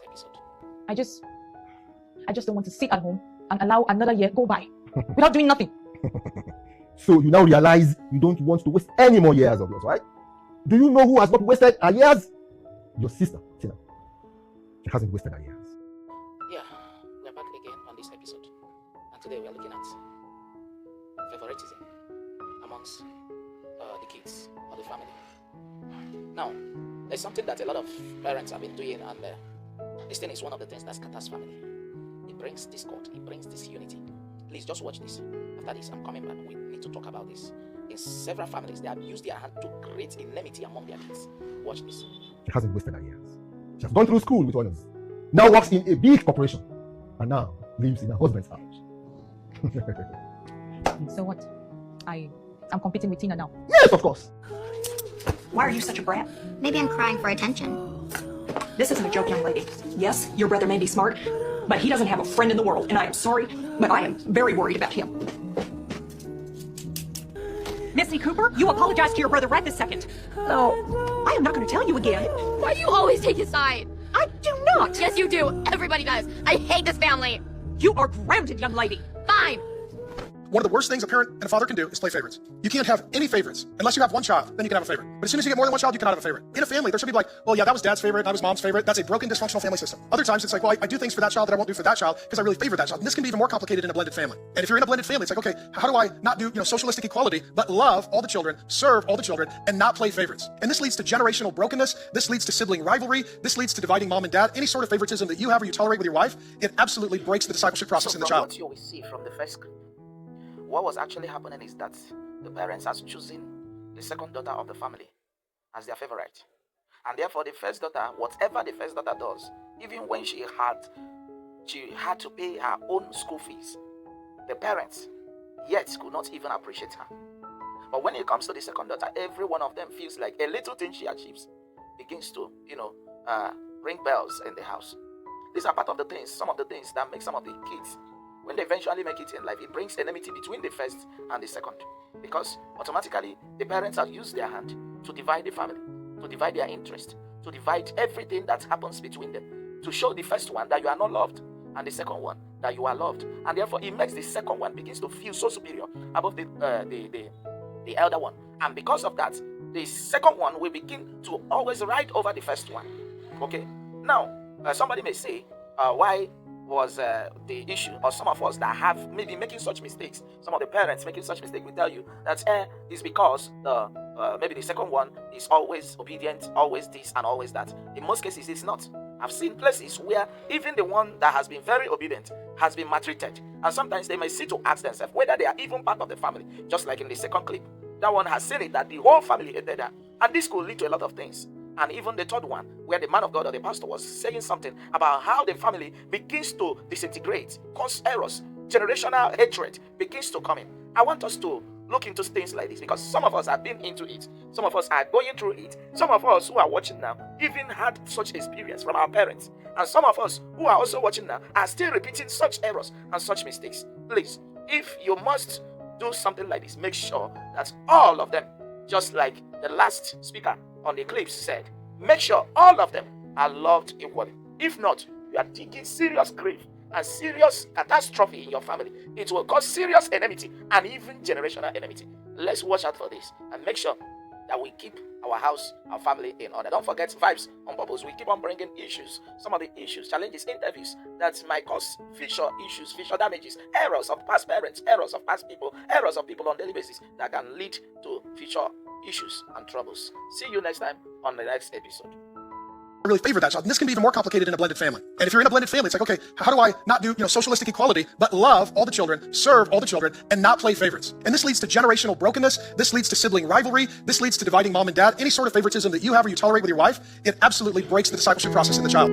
this episode. I just don't want to sit at home and allow another year go by without doing nothing. So you now realize you don't want to waste any more years of yours, right? Do you know who has not wasted her years? Your sister, Tina. She hasn't wasted her years. Yeah, we're back again on this episode. And today we are looking at favoritism amongst the kids or the family. Now, there's something that a lot of parents have been doing, and this thing is one of the things that scatters family. It brings discord, it brings disunity. Please just watch this. After this, I'm coming back. We need to talk about this. In several families, they have used their hand to create enmity among their kids. Watch this. She hasn't wasted her years. She has gone through school with honors. Now works in a big corporation. And now lives in her husband's house. So what? I'm competing with Tina now. Yes, of course. Why are you such a brat? Maybe I'm crying for attention. This isn't a joke, young lady. Yes, your brother may be smart, but he doesn't have a friend in the world, and I am sorry, but I am very worried about him. Missy Cooper, you apologize to your brother right this second. No, I am not going to tell you again. Why do you always take his side? I do not. Yes, you do. Everybody does. I hate this family. You are grounded, young lady. Fine. One of the worst things a parent and a father can do is play favorites. You can't have any favorites. Unless you have one child, then you can have a favorite. But as soon as you get more than one child, you cannot have a favorite. In a family, there should be like, well, yeah, that was dad's favorite, that was mom's favorite. That's a broken, dysfunctional family system. Other times, it's like, well, I do things for that child that I won't do for that child because I really favor that child. And this can be even more complicated in a blended family. And if you're in a blended family, it's like, okay, how do I not do, socialistic equality, but love all the children, serve all the children, and not play favorites? And this leads to generational brokenness. This leads to sibling rivalry. This leads to dividing mom and dad. Any sort of favoritism that you have or you tolerate with your wife, it absolutely breaks the discipleship process in the child. What you will see from the first clip, what was actually happening is that the parents are choosing the second daughter of the family as their favorite. And therefore the first daughter, whatever the first daughter does, even when she had to pay her own school fees, the parents yet could not even appreciate her. But when it comes to the second daughter, every one of them feels like a little thing she achieves begins to, ring bells in the house. These are part of the things, some of the things that make some of the kids, when they eventually make it in life, it brings enmity between the first and the second. Because automatically, the parents have used their hand to divide the family, to divide their interest, to divide everything that happens between them, to show the first one that you are not loved, and the second one that you are loved. And therefore, it makes the second one begins to feel so superior above the elder one. And because of that, the second one will begin to always ride over the first one. Okay? Now, somebody may say, why was the issue, or some of us that have maybe making such mistakes, some of the parents making such mistakes will tell you that it's because maybe the second one is always obedient, always this and always that. In most cases, it's not. I've seen places where even the one that has been very obedient has been maltreated, and sometimes they may see to ask themselves whether they are even part of the family. Just like in the second clip, that one has said it that the whole family hated her, and this could lead to a lot of things. And even the third one, where the man of God or the pastor was saying something about how the family begins to disintegrate, cause errors, generational hatred begins to come in. I want us to look into things like this because some of us have been into it. Some of us are going through it. Some of us who are watching now even had such experience from our parents. And some of us who are also watching now are still repeating such errors and such mistakes. Please, if you must do something like this, make sure that all of them, just like the last speaker on the clips said, make sure all of them are loved equally. If not, you are digging serious grave and serious catastrophe in your family. It will cause serious enmity and even generational enmity. Let's watch out for this and make sure that we keep our house, our family in order. Don't forget Vibes on Purpose. We keep on bringing issues, some of the issues, challenges, interviews that might cause future issues, future damages, errors of past parents, errors of past people, errors of people on daily basis that can lead to future issues and troubles. See you next time on the next episode. I really favor that child. And this can be even more complicated in a blended family. And if you're in a blended family, it's like, okay, how do I not do, socialistic equality, but love all the children, serve all the children, and not play favorites? And this leads to generational brokenness. This leads to sibling rivalry. This leads to dividing mom and dad. Any sort of favoritism that you have or you tolerate with your wife, it absolutely breaks the discipleship process in the child.